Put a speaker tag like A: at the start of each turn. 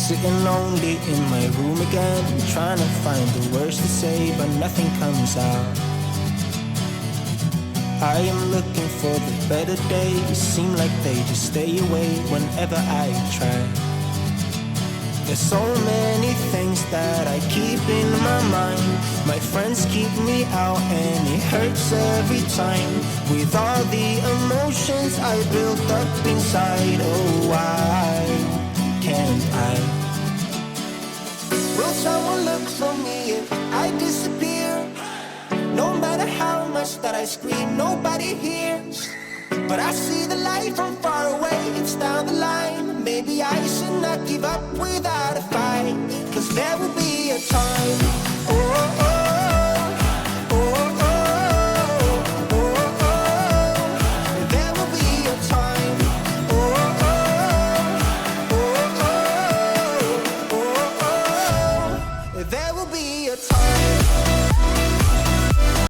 A: Sitting lonely in my room again, trying to find the words to say, but nothing comes out. I am looking for the better days, seem like they just stay away whenever I try. There's so many things that I keep in my mind. My friends keep me out and it hurts every time. With all the emotions I built up inside, oh why can't I? Will someone look for me if I disappear? No matter how much that I scream, nobody hears. But I see the light from far away, it's down the line. Maybe I should not give up without a fight, 'cause there will be a time. Oh, oh, oh, oh, oh, oh, oh. There will be a time. Oh, oh, oh, oh, oh, oh, oh. There will be a time.